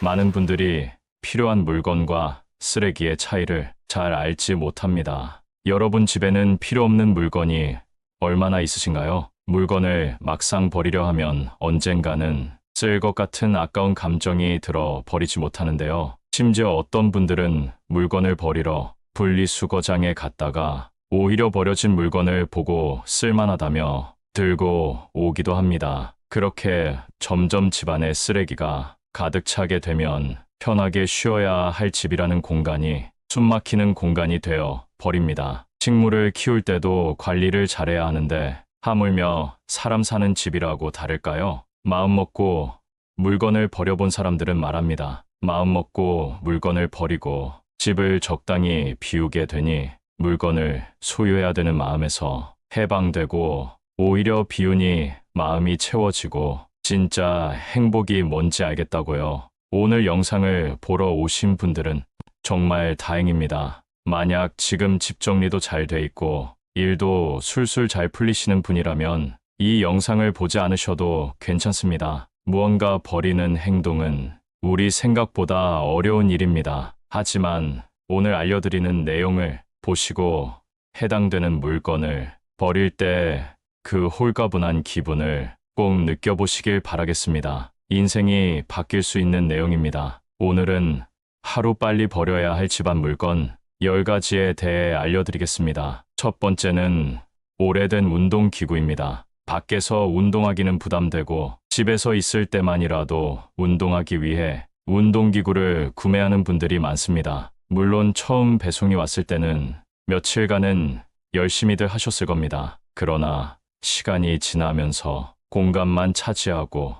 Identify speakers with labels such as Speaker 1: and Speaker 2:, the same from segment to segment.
Speaker 1: 많은 분들이 필요한 물건과 쓰레기의 차이를 잘 알지 못합니다. 여러분 집에는 필요 없는 물건이 얼마나 있으신가요? 물건을 막상 버리려 하면 언젠가는 쓸 것 같은 아까운 감정이 들어 버리지 못하는데요. 심지어 어떤 분들은 물건을 버리러 분리수거장에 갔다가 오히려 버려진 물건을 보고 쓸만하다며 들고 오기도 합니다. 그렇게 점점 집안에 쓰레기가 가득 차게 되면 편하게 쉬어야 할 집이라는 공간이 숨막히는 공간이 되어 버립니다. 식물을 키울 때도 관리를 잘해야 하는데 하물며 사람 사는 집이라고 다를까요? 마음 먹고 물건을 버려본 사람들은 말합니다. 마음 먹고 물건을 버리고 집을 적당히 비우게 되니 물건을 소유해야 되는 마음에서 해방되고 오히려 비우니 마음이 채워지고 진짜 행복이 뭔지 알겠다고요. 오늘 영상을 보러 오신 분들은 정말 다행입니다. 만약 지금 집 정리도 잘 돼 있고 일도 술술 잘 풀리시는 분이라면 이 영상을 보지 않으셔도 괜찮습니다. 무언가 버리는 행동은 우리 생각보다 어려운 일입니다. 하지만 오늘 알려드리는 내용을 보시고 해당되는 물건을 버릴 때 그 홀가분한 기분을 꼭 느껴보시길 바라겠습니다. 인생이 바뀔 수 있는 내용입니다. 오늘은 하루빨리 버려야 할 집안 물건 10가지에 대해 알려드리겠습니다. 첫 번째는 오래된 운동기구입니다. 밖에서 운동하기는 부담되고 집에서 있을 때만이라도 운동하기 위해 운동기구를 구매하는 분들이 많습니다. 물론 처음 배송이 왔을 때는 며칠간은 열심히들 하셨을 겁니다. 그러나 시간이 지나면서 공간만 차지하고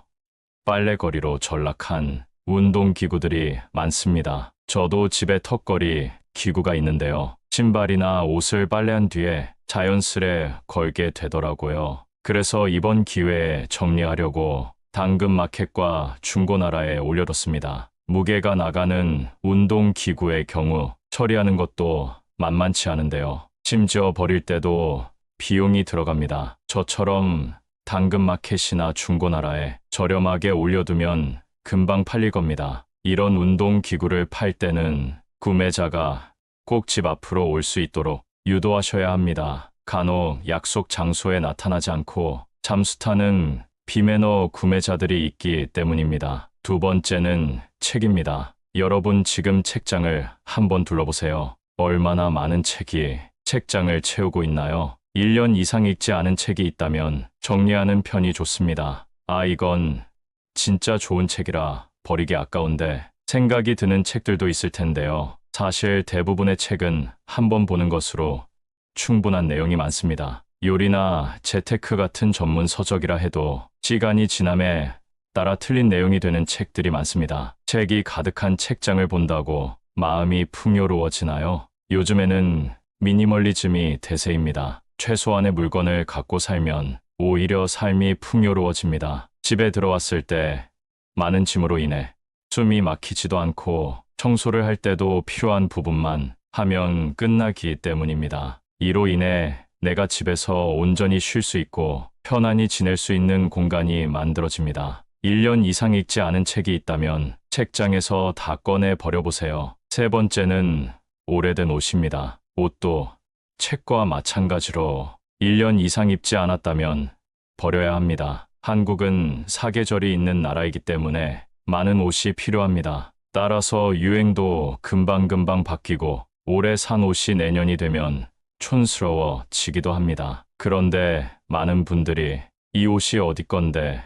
Speaker 1: 빨래거리로 전락한 운동기구들이 많습니다. 저도 집에 턱걸이 기구가 있는데요. 신발이나 옷을 빨래한 뒤에 자연스레 걸게 되더라고요. 그래서 이번 기회에 정리하려고 당근마켓과 중고나라에 올려뒀습니다. 무게가 나가는 운동기구의 경우 처리하는 것도 만만치 않은데요. 심지어 버릴 때도 비용이 들어갑니다. 저처럼 당근마켓이나 중고나라에 저렴하게 올려두면 금방 팔릴 겁니다. 이런 운동기구를 팔 때는 구매자가 꼭 집 앞으로 올 수 있도록 유도하셔야 합니다. 간혹 약속 장소에 나타나지 않고 잠수 타는 비매너 구매자들이 있기 때문입니다. 두 번째는 책입니다. 여러분 지금 책장을 한번 둘러보세요. 얼마나 많은 책이 책장을 채우고 있나요? 1년 이상 읽지 않은 책이 있다면 정리하는 편이 좋습니다. 이건 진짜 좋은 책이라 버리기 아까운데 생각이 드는 책들도 있을 텐데요. 사실 대부분의 책은 한 번 보는 것으로 충분한 내용이 많습니다. 요리나 재테크 같은 전문 서적이라 해도 시간이 지남에 따라 틀린 내용이 되는 책들이 많습니다. 책이 가득한 책장을 본다고 마음이 풍요로워지나요? 요즘에는 미니멀리즘이 대세입니다. 최소한의 물건을 갖고 살면 오히려 삶이 풍요로워집니다. 집에 들어왔을 때 많은 짐으로 인해 숨이 막히지도 않고 청소를 할 때도 필요한 부분만 하면 끝나기 때문입니다. 이로 인해 내가 집에서 온전히 쉴 수 있고 편안히 지낼 수 있는 공간이 만들어집니다. 1년 이상 읽지 않은 책이 있다면 책장에서 다 꺼내 버려보세요. 세 번째는 오래된 옷입니다. 옷도 책과 마찬가지로 1년 이상 입지 않았다면 버려야 합니다. 한국은 사계절이 있는 나라이기 때문에 많은 옷이 필요합니다. 따라서 유행도 금방금방 바뀌고 올해 산 옷이 내년이 되면 촌스러워지기도 합니다. 그런데 많은 분들이 이 옷이 어디 건데,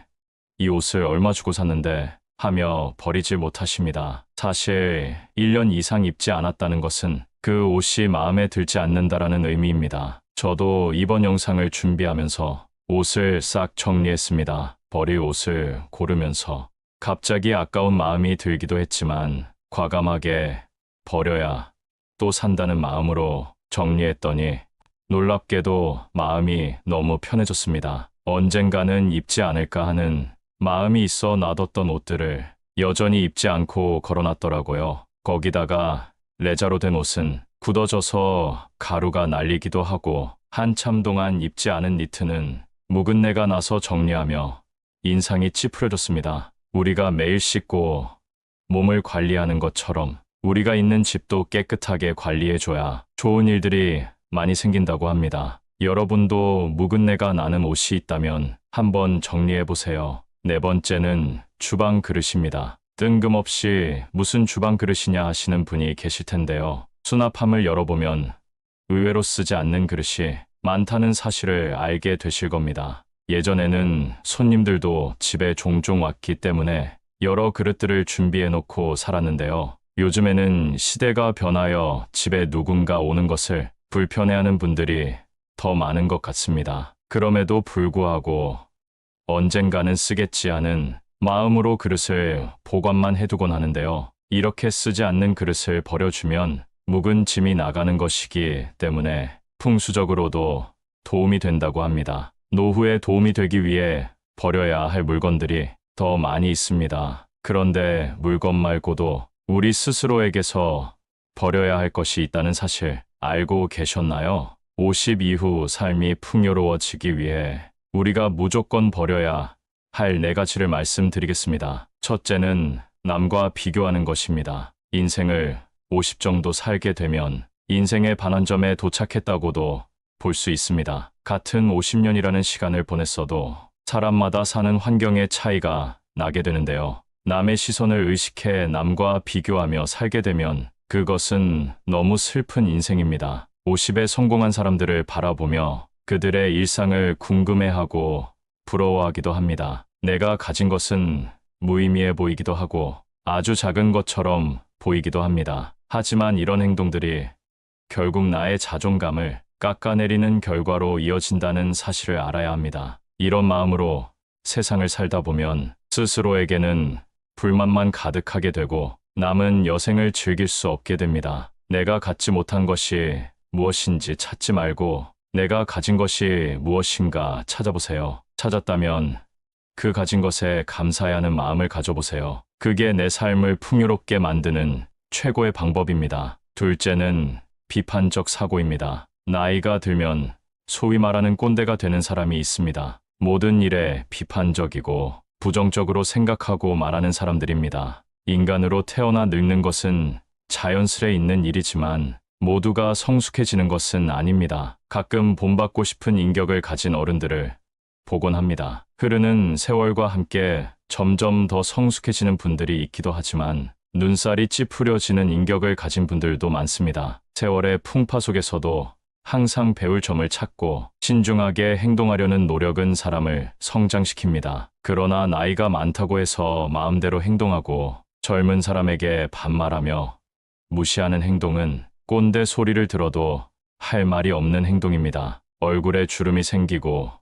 Speaker 1: 이 옷을 얼마 주고 샀는데 하며 버리지 못하십니다. 사실 1년 이상 입지 않았다는 것은 그 옷이 마음에 들지 않는다라는 의미입니다. 저도 이번 영상을 준비하면서 옷을 싹 정리했습니다. 버릴 옷을 고르면서 갑자기 아까운 마음이 들기도 했지만 과감하게 버려야 또 산다는 마음으로 정리했더니 놀랍게도 마음이 너무 편해졌습니다. 언젠가는 입지 않을까 하는 마음이 있어 놔뒀던 옷들을 여전히 입지 않고 걸어놨더라고요. 거기다가 레자로 된 옷은 굳어져서 가루가 날리기도 하고 한참 동안 입지 않은 니트는 묵은내가 나서 정리하며 인상이 찌푸려졌습니다. 우리가 매일 씻고 몸을 관리하는 것처럼 우리가 있는 집도 깨끗하게 관리해줘야 좋은 일들이 많이 생긴다고 합니다. 여러분도 묵은내가 나는 옷이 있다면 한번 정리해보세요. 네 번째는 주방 그릇입니다. 뜬금없이 무슨 주방 그릇이냐 하시는 분이 계실 텐데요. 수납함을 열어보면 의외로 쓰지 않는 그릇이 많다는 사실을 알게 되실 겁니다. 예전에는 손님들도 집에 종종 왔기 때문에 여러 그릇들을 준비해 놓고 살았는데요. 요즘에는 시대가 변하여 집에 누군가 오는 것을 불편해하는 분들이 더 많은 것 같습니다. 그럼에도 불구하고 언젠가는 쓰겠지 하는 마음으로 그릇을 보관만 해두곤 하는데요. 이렇게 쓰지 않는 그릇을 버려주면 묵은 짐이 나가는 것이기 때문에 풍수적으로도 도움이 된다고 합니다. 노후에 도움이 되기 위해 버려야 할 물건들이 더 많이 있습니다. 그런데 물건 말고도 우리 스스로에게서 버려야 할 것이 있다는 사실 알고 계셨나요? 50 이후 삶이 풍요로워지기 위해 우리가 무조건 버려야 할 4가지를 말씀드리겠습니다. 첫째는 남과 비교하는 것입니다. 인생을 50 정도 살게 되면 인생의 반환점에 도착했다고도 볼 수 있습니다. 같은 50년이라는 시간을 보냈어도 사람마다 사는 환경의 차이가 나게 되는데요. 남의 시선을 의식해 남과 비교하며 살게 되면 그것은 너무 슬픈 인생입니다. 50에 성공한 사람들을 바라보며 그들의 일상을 궁금해하고 부러워하기도 합니다. 내가 가진 것은 무의미해 보이기도 하고 아주 작은 것처럼 보이기도 합니다. 하지만 이런 행동들이 결국 나의 자존감을 깎아내리는 결과로 이어진다는 사실을 알아야 합니다. 이런 마음으로 세상을 살다 보면 스스로에게는 불만만 가득하게 되고 남은 여생을 즐길 수 없게 됩니다. 내가 갖지 못한 것이 무엇인지 찾지 말고 내가 가진 것이 무엇인가 찾아보세요. 찾았다면 그 가진 것에 감사해야 하는 마음을 가져보세요. 그게 내 삶을 풍요롭게 만드는 최고의 방법입니다. 둘째는 비판적 사고입니다. 나이가 들면 소위 말하는 꼰대가 되는 사람이 있습니다. 모든 일에 비판적이고 부정적으로 생각하고 말하는 사람들입니다. 인간으로 태어나 늙는 것은 자연스레 있는 일이지만 모두가 성숙해지는 것은 아닙니다. 가끔 본받고 싶은 인격을 가진 어른들을 보곤 합니다. 흐르는 세월과 함께 점점 더 성숙해지는 분들이 있기도 하지만 눈살이 찌푸려지는 인격을 가진 분들도 많습니다. 세월의 풍파 속에서도 항상 배울 점을 찾고 신중하게 행동하려는 노력은 사람을 성장시킵니다. 그러나 나이가 많다고 해서 마음대로 행동하고 젊은 사람에게 반말하며 무시하는 행동은 꼰대 소리를 들어도 할 말이 없는 행동입니다. 얼굴에 주름이 생기고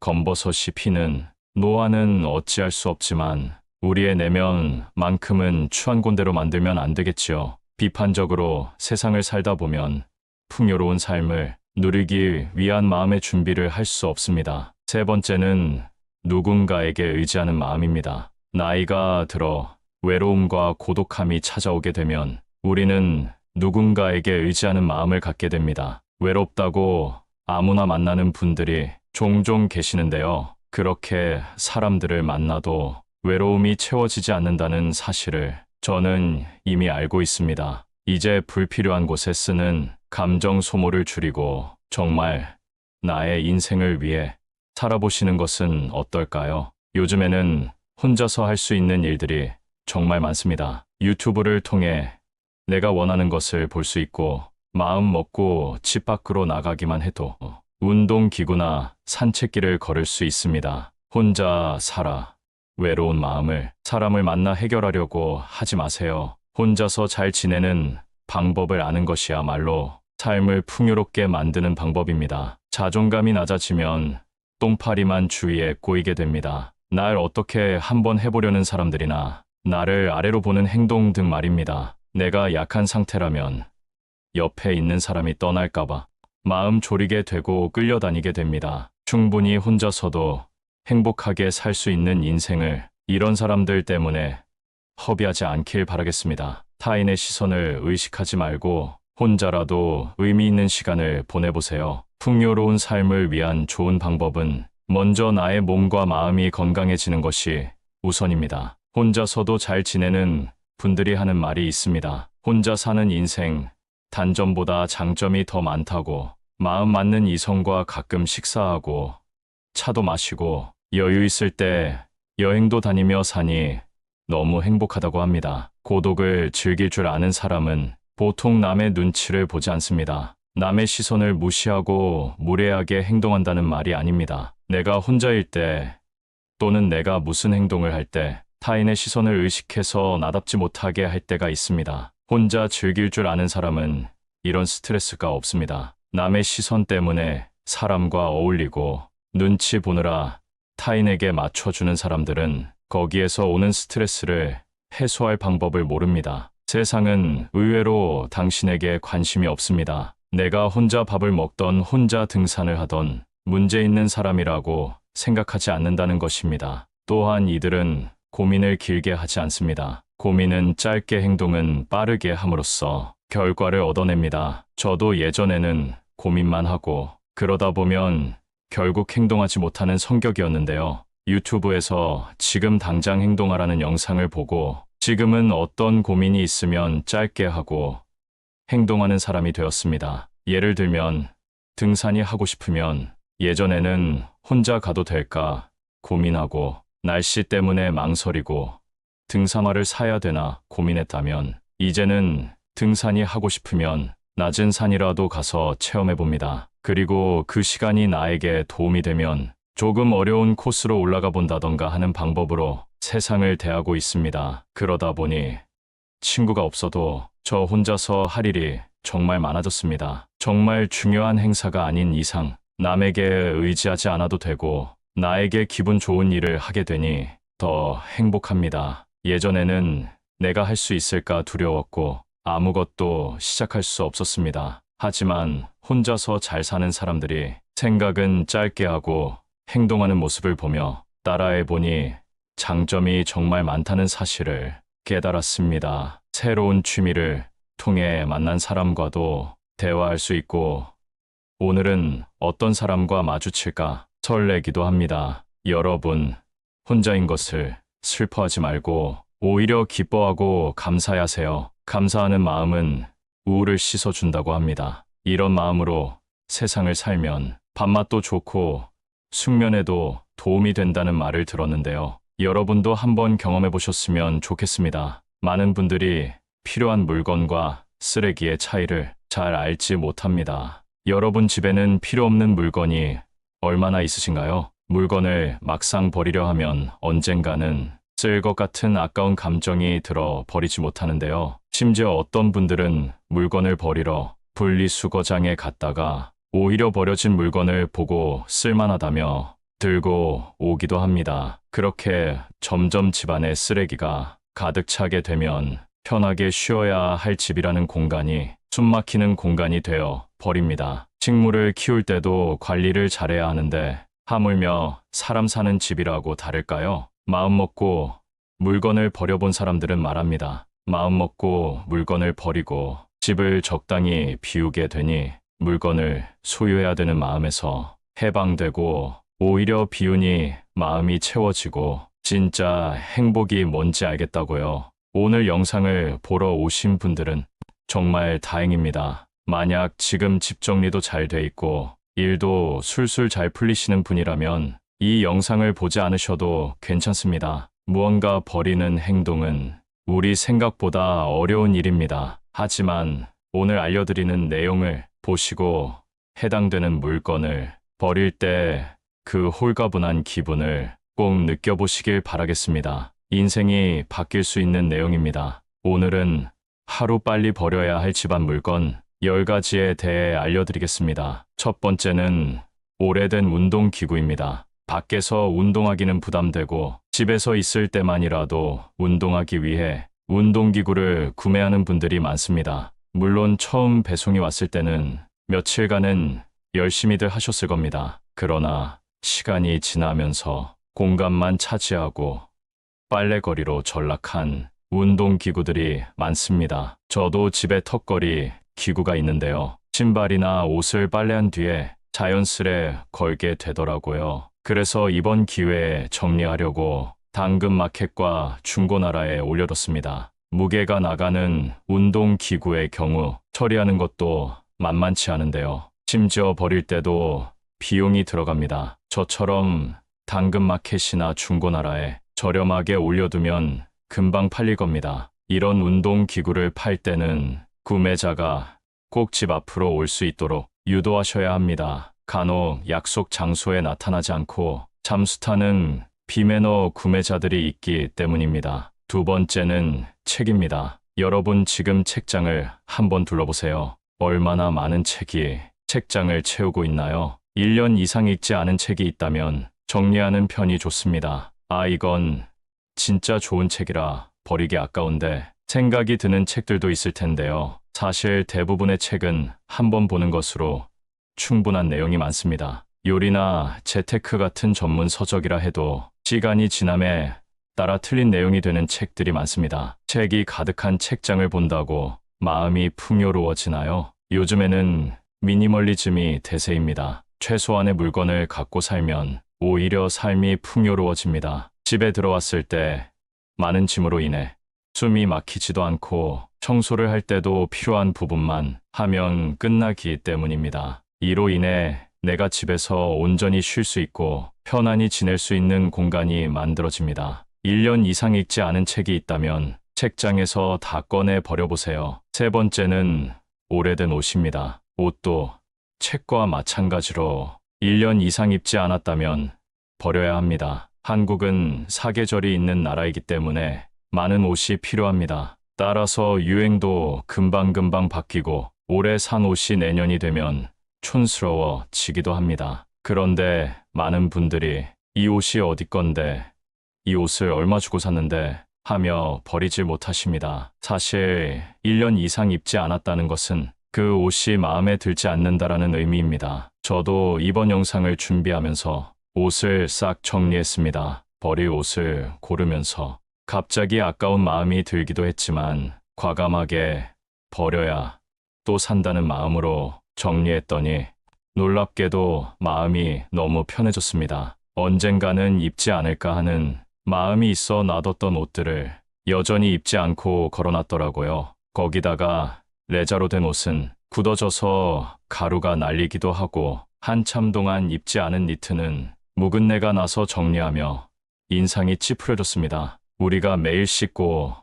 Speaker 1: 검버섯이 피는 노화는 어찌할 수 없지만 우리의 내면만큼은 추한 꼰대로 만들면 안 되겠지요. 비판적으로 세상을 살다 보면 풍요로운 삶을 누리기 위한 마음의 준비를 할 수 없습니다. 세 번째는 누군가에게 의지하는 마음입니다. 나이가 들어 외로움과 고독함이 찾아오게 되면 우리는 누군가에게 의지하는 마음을 갖게 됩니다. 외롭다고 아무나 만나는 분들이 종종 계시는데요. 그렇게 사람들을 만나도 외로움이 채워지지 않는다는 사실을 저는 이미 알고 있습니다. 이제 불필요한 곳에 쓰는 감정 소모를 줄이고 정말 나의 인생을 위해 살아보시는 것은 어떨까요? 요즘에는 혼자서 할 수 있는 일들이 정말 많습니다. 유튜브를 통해 내가 원하는 것을 볼 수 있고 마음 먹고 집 밖으로 나가기만 해도 운동기구나 산책길을 걸을 수 있습니다. 혼자 살아 외로운 마음을 사람을 만나 해결하려고 하지 마세요. 혼자서 잘 지내는 방법을 아는 것이야말로 삶을 풍요롭게 만드는 방법입니다. 자존감이 낮아지면 똥파리만 주위에 꼬이게 됩니다. 날 어떻게 한번 해보려는 사람들이나 나를 아래로 보는 행동 등 말입니다. 내가 약한 상태라면 옆에 있는 사람이 떠날까봐 마음 졸이게 되고 끌려다니게 됩니다. 충분히 혼자서도 행복하게 살 수 있는 인생을 이런 사람들 때문에 허비하지 않길 바라겠습니다. 타인의 시선을 의식하지 말고 혼자라도 의미 있는 시간을 보내보세요. 풍요로운 삶을 위한 좋은 방법은 먼저 나의 몸과 마음이 건강해지는 것이 우선입니다. 혼자서도 잘 지내는 분들이 하는 말이 있습니다. 혼자 사는 인생, 단점보다 장점이 더 많다고. 마음 맞는 이성과 가끔 식사하고, 차도 마시고, 여유 있을 때 여행도 다니며 사니 너무 행복하다고 합니다. 고독을 즐길 줄 아는 사람은 보통 남의 눈치를 보지 않습니다. 남의 시선을 무시하고 무례하게 행동한다는 말이 아닙니다. 내가 혼자일 때 또는 내가 무슨 행동을 할 때 타인의 시선을 의식해서 나답지 못하게 할 때가 있습니다. 혼자 즐길 줄 아는 사람은 이런 스트레스가 없습니다. 남의 시선 때문에 사람과 어울리고 눈치 보느라 타인에게 맞춰주는 사람들은 거기에서 오는 스트레스를 해소할 방법을 모릅니다. 세상은 의외로 당신에게 관심이 없습니다. 내가 혼자 밥을 먹던 혼자 등산을 하던 문제 있는 사람이라고 생각하지 않는다는 것입니다. 또한 이들은 고민을 길게 하지 않습니다. 고민은 짧게 행동은 빠르게 함으로써 결과를 얻어냅니다. 저도 예전에는 고민만 하고 그러다 보면 결국 행동하지 못하는 성격이었는데요. 유튜브에서 지금 당장 행동하라는 영상을 보고 지금은 어떤 고민이 있으면 짧게 하고 행동하는 사람이 되었습니다. 예를 들면 등산이 하고 싶으면 예전에는 혼자 가도 될까 고민하고 날씨 때문에 망설이고 등산화를 사야 되나 고민했다면 이제는 등산이 하고 싶으면 낮은 산이라도 가서 체험해 봅니다. 그리고 그 시간이 나에게 도움이 되면 조금 어려운 코스로 올라가 본다던가 하는 방법으로 세상을 대하고 있습니다. 그러다 보니 친구가 없어도 저 혼자서 할 일이 정말 많아졌습니다. 정말 중요한 행사가 아닌 이상 남에게 의지하지 않아도 되고 나에게 기분 좋은 일을 하게 되니 더 행복합니다. 예전에는 내가 할 수 있을까 두려웠고 아무것도 시작할 수 없었습니다. 하지만 혼자서 잘 사는 사람들이 생각은 짧게 하고 행동하는 모습을 보며 따라해보니 장점이 정말 많다는 사실을 깨달았습니다. 새로운 취미를 통해 만난 사람과도 대화할 수 있고 오늘은 어떤 사람과 마주칠까 설레기도 합니다. 여러분, 혼자인 것을 슬퍼하지 말고 오히려 기뻐하고 감사하세요. 감사하는 마음은 우울을 씻어준다고 합니다. 이런 마음으로 세상을 살면 밥맛도 좋고 숙면에도 도움이 된다는 말을 들었는데요. 여러분도 한번 경험해 보셨으면 좋겠습니다. 많은 분들이 필요한 물건과 쓰레기의 차이를 잘 알지 못합니다. 여러분 집에는 필요 없는 물건이 얼마나 있으신가요? 물건을 막상 버리려 하면 언젠가는 쓸 것 같은 아까운 감정이 들어 버리지 못하는데요. 심지어 어떤 분들은 물건을 버리러 분리수거장에 갔다가 오히려 버려진 물건을 보고 쓸만하다며 들고 오기도 합니다. 그렇게 점점 집안에 쓰레기가 가득 차게 되면 편하게 쉬어야 할 집이라는 공간이 숨막히는 공간이 되어 버립니다. 식물을 키울 때도 관리를 잘해야 하는데 하물며 사람 사는 집이라고 다를까요? 마음 먹고 물건을 버려본 사람들은 말합니다. 마음 먹고 물건을 버리고 집을 적당히 비우게 되니 물건을 소유해야 되는 마음에서 해방되고 오히려 비우니 마음이 채워지고 진짜 행복이 뭔지 알겠다고요. 오늘 영상을 보러 오신 분들은 정말 다행입니다. 만약 지금 집 정리도 잘 돼 있고 일도 술술 잘 풀리시는 분이라면 이 영상을 보지 않으셔도 괜찮습니다. 무언가 버리는 행동은 우리 생각보다 어려운 일입니다. 하지만 오늘 알려드리는 내용을 보시고 해당되는 물건을 버릴 때 그 홀가분한 기분을 꼭 느껴보시길 바라겠습니다. 인생이 바뀔 수 있는 내용입니다. 오늘은 하루 빨리 버려야 할 집안 물건 10가지에 대해 알려드리겠습니다. 첫 번째는 오래된 운동기구입니다. 밖에서 운동하기는 부담되고 집에서 있을 때만이라도 운동하기 위해 운동기구를 구매하는 분들이 많습니다. 물론 처음 배송이 왔을 때는 며칠간은 열심히들 하셨을 겁니다. 그러나 시간이 지나면서 공간만 차지하고 빨래거리로 전락한 운동기구들이 많습니다. 저도 집에 턱걸이 기구가 있는데요. 신발이나 옷을 빨래한 뒤에 자연스레 걸게 되더라고요. 그래서 이번 기회에 정리하려고 당근마켓과 중고나라에 올려뒀습니다. 무게가 나가는 운동기구의 경우 처리하는 것도 만만치 않은데요. 심지어 버릴 때도 비용이 들어갑니다. 저처럼 당근마켓이나 중고나라에 저렴하게 올려두면 금방 팔릴 겁니다. 이런 운동기구를 팔 때는 구매자가 꼭 집 앞으로 올 수 있도록 유도하셔야 합니다. 간혹 약속 장소에 나타나지 않고 잠수타는 비매너 구매자들이 있기 때문입니다. 두 번째는 책입니다. 여러분 지금 책장을 한번 둘러보세요. 얼마나 많은 책이 책장을 채우고 있나요? 1년 이상 읽지 않은 책이 있다면 정리하는 편이 좋습니다. 이건 진짜 좋은 책이라 버리기 아까운데 생각이 드는 책들도 있을 텐데요. 사실 대부분의 책은 한번 보는 것으로 충분한 내용이 많습니다. 요리나 재테크 같은 전문 서적이라 해도 시간이 지남에 따라 틀린 내용이 되는 책들이 많습니다. 책이 가득한 책장을 본다고 마음이 풍요로워지나요? 요즘에는 미니멀리즘이 대세입니다. 최소한의 물건을 갖고 살면 오히려 삶이 풍요로워집니다. 집에 들어왔을 때 많은 짐으로 인해 숨이 막히지도 않고 청소를 할 때도 필요한 부분만 하면 끝나기 때문입니다. 이로 인해 내가 집에서 온전히 쉴 수 있고 편안히 지낼 수 있는 공간이 만들어집니다. 1년 이상 읽지 않은 책이 있다면 책장에서 다 꺼내 버려보세요. 세 번째는 오래된 옷입니다. 옷도 책과 마찬가지로 1년 이상 입지 않았다면 버려야 합니다. 한국은 사계절이 있는 나라이기 때문에 많은 옷이 필요합니다. 따라서 유행도 금방금방 바뀌고 올해 산 옷이 내년이 되면 촌스러워지기도 합니다. 그런데 많은 분들이 이 옷이 어디 건데, 이 옷을 얼마 주고 샀는데 하며 버리지 못하십니다. 사실 1년 이상 입지 않았다는 것은 그 옷이 마음에 들지 않는다라는 의미입니다. 저도 이번 영상을 준비하면서 옷을 싹 정리했습니다. 버릴 옷을 고르면서 갑자기 아까운 마음이 들기도 했지만 과감하게 버려야 또 산다는 마음으로 정리했더니 놀랍게도 마음이 너무 편해졌습니다. 언젠가는 입지 않을까 하는 마음이 있어 놔뒀던 옷들을 여전히 입지 않고 걸어놨더라고요. 거기다가 레자로 된 옷은 굳어져서 가루가 날리기도 하고 한참 동안 입지 않은 니트는 묵은내가 나서 정리하며 인상이 찌푸려졌습니다. 우리가 매일 씻고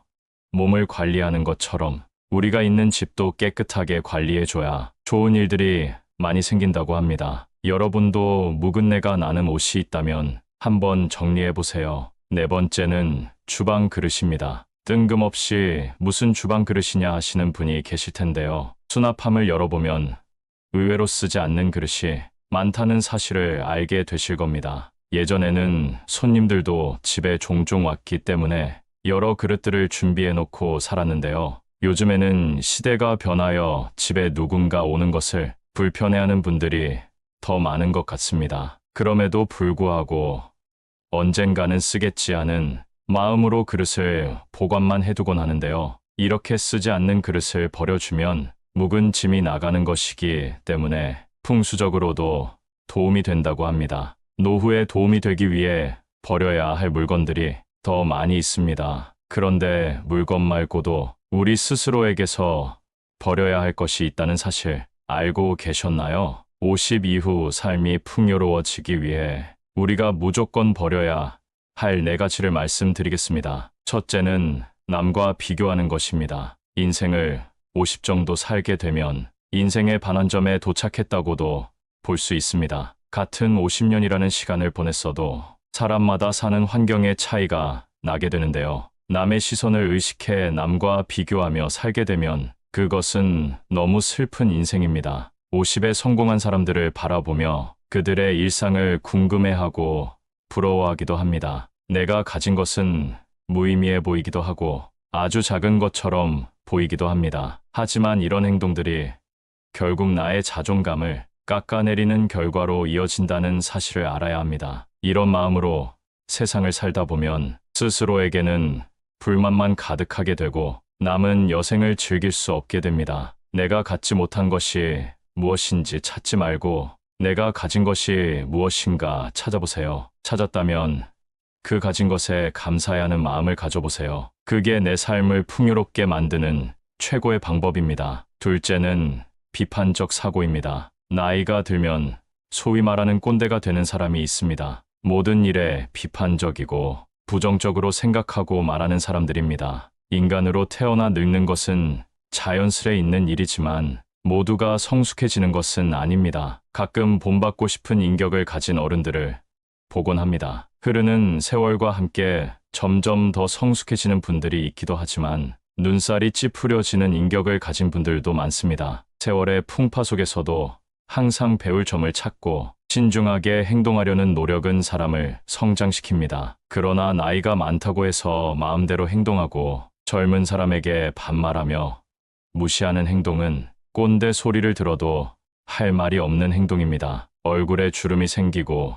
Speaker 1: 몸을 관리하는 것처럼 우리가 있는 집도 깨끗하게 관리해줘야 좋은 일들이 많이 생긴다고 합니다. 여러분도 묵은내가 나는 옷이 있다면 한번 정리해보세요. 네 번째는 주방 그릇입니다. 뜬금없이 무슨 주방 그릇이냐 하시는 분이 계실 텐데요. 수납함을 열어보면 의외로 쓰지 않는 그릇이 많다는 사실을 알게 되실 겁니다. 예전에는 손님들도 집에 종종 왔기 때문에 여러 그릇들을 준비해놓고 살았는데요. 요즘에는 시대가 변하여 집에 누군가 오는 것을 불편해하는 분들이 더 많은 것 같습니다. 그럼에도 불구하고 언젠가는 쓰겠지 하는 마음으로 그릇을 보관만 해두곤 하는데요. 이렇게 쓰지 않는 그릇을 버려주면 묵은 짐이 나가는 것이기 때문에 풍수적으로도 도움이 된다고 합니다. 노후에 도움이 되기 위해 버려야 할 물건들이 더 많이 있습니다. 그런데 물건 말고도 우리 스스로에게서 버려야 할 것이 있다는 사실 알고 계셨나요? 50 이후 삶이 풍요로워지기 위해 우리가 무조건 버려야 할 네 가지를 말씀드리겠습니다. 첫째는 남과 비교하는 것입니다. 인생을 50 정도 살게 되면 인생의 반환점에 도착했다고도 볼 수 있습니다. 같은 50년이라는 시간을 보냈어도 사람마다 사는 환경의 차이가 나게 되는데요. 남의 시선을 의식해 남과 비교하며 살게 되면 그것은 너무 슬픈 인생입니다. 50에 성공한 사람들을 바라보며 그들의 일상을 궁금해하고 부러워하기도 합니다. 내가 가진 것은 무의미해 보이기도 하고 아주 작은 것처럼 보이기도 합니다. 하지만 이런 행동들이 결국 나의 자존감을 깎아내리는 결과로 이어진다는 사실을 알아야 합니다. 이런 마음으로 세상을 살다 보면 스스로에게는 불만만 가득하게 되고 남은 여생을 즐길 수 없게 됩니다. 내가 갖지 못한 것이 무엇인지 찾지 말고 내가 가진 것이 무엇인가 찾아보세요. 찾았다면 그 가진 것에 감사해야 하는 마음을 가져보세요. 그게 내 삶을 풍요롭게 만드는 최고의 방법입니다. 둘째는 비판적 사고입니다. 나이가 들면 소위 말하는 꼰대가 되는 사람이 있습니다. 모든 일에 비판적이고 부정적으로 생각하고 말하는 사람들입니다. 인간으로 태어나 늙는 것은 자연스레 있는 일이지만 모두가 성숙해지는 것은 아닙니다. 가끔 본받고 싶은 인격을 가진 어른들을 보곤 합니다. 흐르는 세월과 함께 점점 더 성숙해지는 분들이 있기도 하지만 눈살이 찌푸려지는 인격을 가진 분들도 많습니다. 세월의 풍파 속에서도 항상 배울 점을 찾고 신중하게 행동하려는 노력은 사람을 성장시킵니다. 그러나 나이가 많다고 해서 마음대로 행동하고 젊은 사람에게 반말하며 무시하는 행동은 꼰대 소리를 들어도 할 말이 없는 행동입니다. 얼굴에 주름이 생기고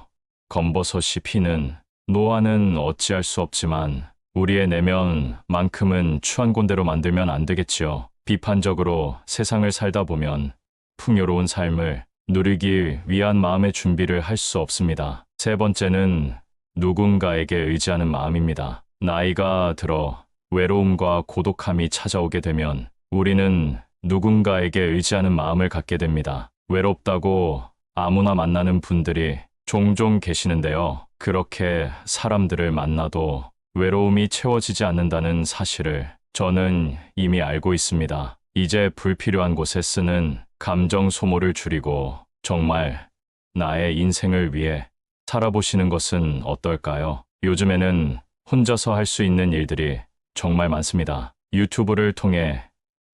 Speaker 1: 검버섯이 피는 노화는 어찌할 수 없지만 우리의 내면만큼은 추한 꼰대로 만들면 안 되겠지요. 비판적으로 세상을 살다 보면 풍요로운 삶을 누리기 위한 마음의 준비를 할 수 없습니다. 세 번째는 누군가에게 의지하는 마음입니다. 나이가 들어 외로움과 고독함이 찾아오게 되면 우리는 누군가에게 의지하는 마음을 갖게 됩니다. 외롭다고 아무나 만나는 분들이 종종 계시는데요. 그렇게 사람들을 만나도 외로움이 채워지지 않는다는 사실을 저는 이미 알고 있습니다. 이제 불필요한 곳에 쓰는 감정 소모를 줄이고 정말 나의 인생을 위해 살아보시는 것은 어떨까요? 요즘에는 혼자서 할 수 있는 일들이 정말 많습니다. 유튜브를 통해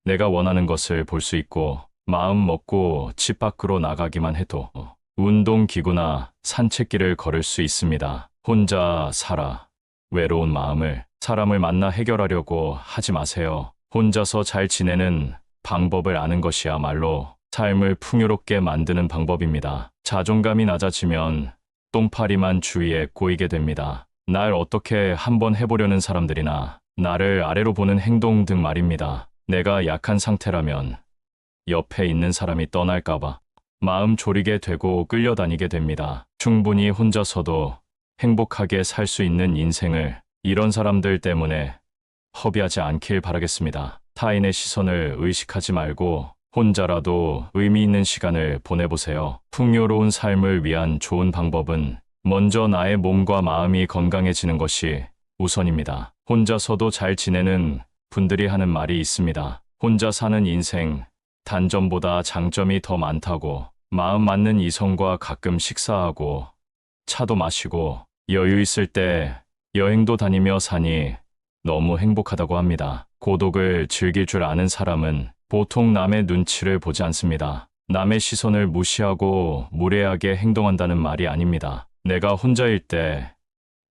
Speaker 1: 내가 원하는 것을 볼 수 있고 마음 먹고 집 밖으로 나가기만 해도 운동기구나 산책길을 걸을 수 있습니다. 혼자 살아 외로운 마음을 사람을 만나 해결하려고 하지 마세요. 혼자서 잘 지내는 방법을 아는 것이야말로 삶을 풍요롭게 만드는 방법입니다. 자존감이 낮아지면 똥파리만 주위에 꼬이게 됩니다. 날 어떻게 한번 해보려는 사람들이나 나를 아래로 보는 행동 등 말입니다. 내가 약한 상태라면 옆에 있는 사람이 떠날까봐 마음 졸이게 되고 끌려다니게 됩니다. 충분히 혼자서도 행복하게 살 수 있는 인생을 이런 사람들 때문에 허비하지 않길 바라겠습니다. 타인의 시선을 의식하지 말고 혼자라도 의미 있는 시간을 보내보세요. 풍요로운 삶을 위한 좋은 방법은 먼저 나의 몸과 마음이 건강해지는 것이 우선입니다. 혼자서도 잘 지내는 분들이 하는 말이 있습니다. 혼자 사는 인생, 단점보다 장점이 더 많다고. 마음 맞는 이성과 가끔 식사하고 차도 마시고 여유 있을 때 여행도 다니며 사니 너무 행복하다고 합니다. 고독을 즐길 줄 아는 사람은 보통 남의 눈치를 보지 않습니다. 남의 시선을 무시하고 무례하게 행동한다는 말이 아닙니다. 내가 혼자일 때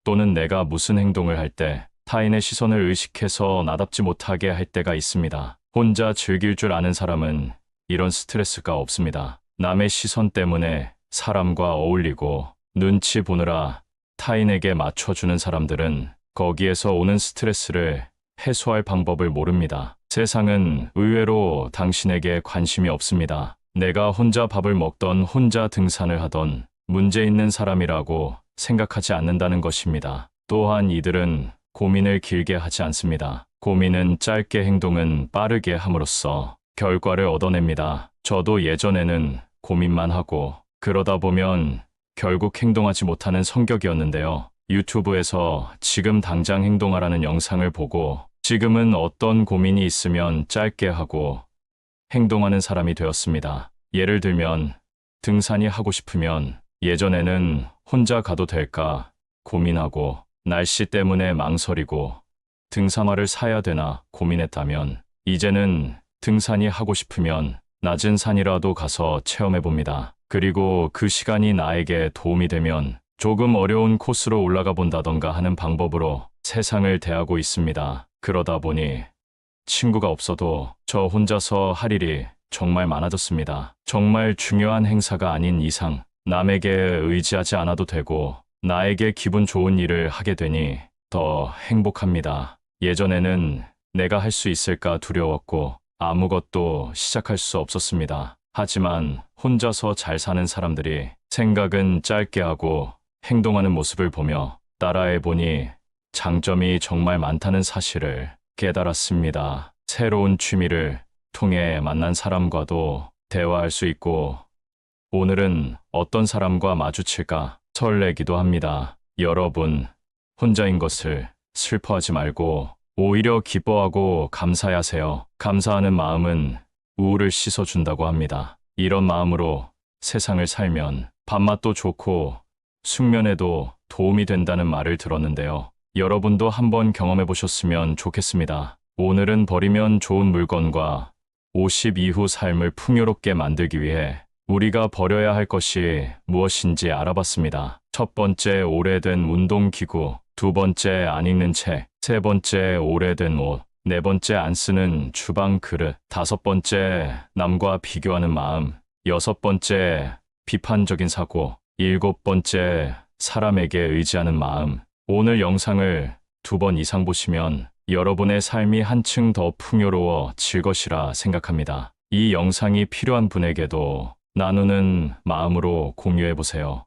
Speaker 1: 또는 내가 무슨 행동을 할 때 타인의 시선을 의식해서 나답지 못하게 할 때가 있습니다. 혼자 즐길 줄 아는 사람은 이런 스트레스가 없습니다. 남의 시선 때문에 사람과 어울리고 눈치 보느라 타인에게 맞춰주는 사람들은 거기에서 오는 스트레스를 해소할 방법을 모릅니다. 세상은 의외로 당신에게 관심이 없습니다. 내가 혼자 밥을 먹던 혼자 등산을 하던 문제 있는 사람이라고 생각하지 않는다는 것입니다. 또한 이들은 고민을 길게 하지 않습니다. 고민은 짧게 행동은 빠르게 함으로써 결과를 얻어냅니다. 저도 예전에는 고민만 하고 그러다 보면 결국 행동하지 못하는 성격이었는데요. 유튜브에서 지금 당장 행동하라는 영상을 보고 지금은 어떤 고민이 있으면 짧게 하고 행동하는 사람이 되었습니다. 예를 들면 등산이 하고 싶으면 예전에는 혼자 가도 될까 고민하고 날씨 때문에 망설이고 등산화를 사야 되나 고민했다면 이제는 등산이 하고 싶으면 낮은 산이라도 가서 체험해봅니다. 그리고 그 시간이 나에게 도움이 되면 조금 어려운 코스로 올라가 본다던가 하는 방법으로 세상을 대하고 있습니다. 그러다 보니 친구가 없어도 저 혼자서 할 일이 정말 많아졌습니다. 정말 중요한 행사가 아닌 이상 남에게 의지하지 않아도 되고 나에게 기분 좋은 일을 하게 되니 더 행복합니다. 예전에는 내가 할 수 있을까 두려웠고 아무것도 시작할 수 없었습니다. 하지만 혼자서 잘 사는 사람들이 생각은 짧게 하고 행동하는 모습을 보며 따라해보니 장점이 정말 많다는 사실을 깨달았습니다. 새로운 취미를 통해 만난 사람과도 대화할 수 있고, 오늘은 어떤 사람과 마주칠까 설레기도 합니다. 여러분, 혼자인 것을 슬퍼하지 말고 오히려 기뻐하고 감사하세요. 감사하는 마음은 우울을 씻어준다고 합니다. 이런 마음으로 세상을 살면 밥맛도 좋고 숙면에도 도움이 된다는 말을 들었는데요. 여러분도 한번 경험해 보셨으면 좋겠습니다. 오늘은 버리면 좋은 물건과 50 이후 삶을 풍요롭게 만들기 위해 우리가 버려야 할 것이 무엇인지 알아봤습니다. 첫 번째, 오래된 운동기구. 두 번째, 안 읽는 책. 세 번째, 오래된 옷. 네 번째, 안 쓰는 주방 그릇. 다섯 번째, 남과 비교하는 마음. 여섯 번째, 비판적인 사고. 일곱 번째, 사람에게 의지하는 마음. 오늘 영상을 2번 이상 보시면 여러분의 삶이 한층 더 풍요로워질 것이라 생각합니다. 이 영상이 필요한 분에게도 나누는 마음으로 공유해 보세요.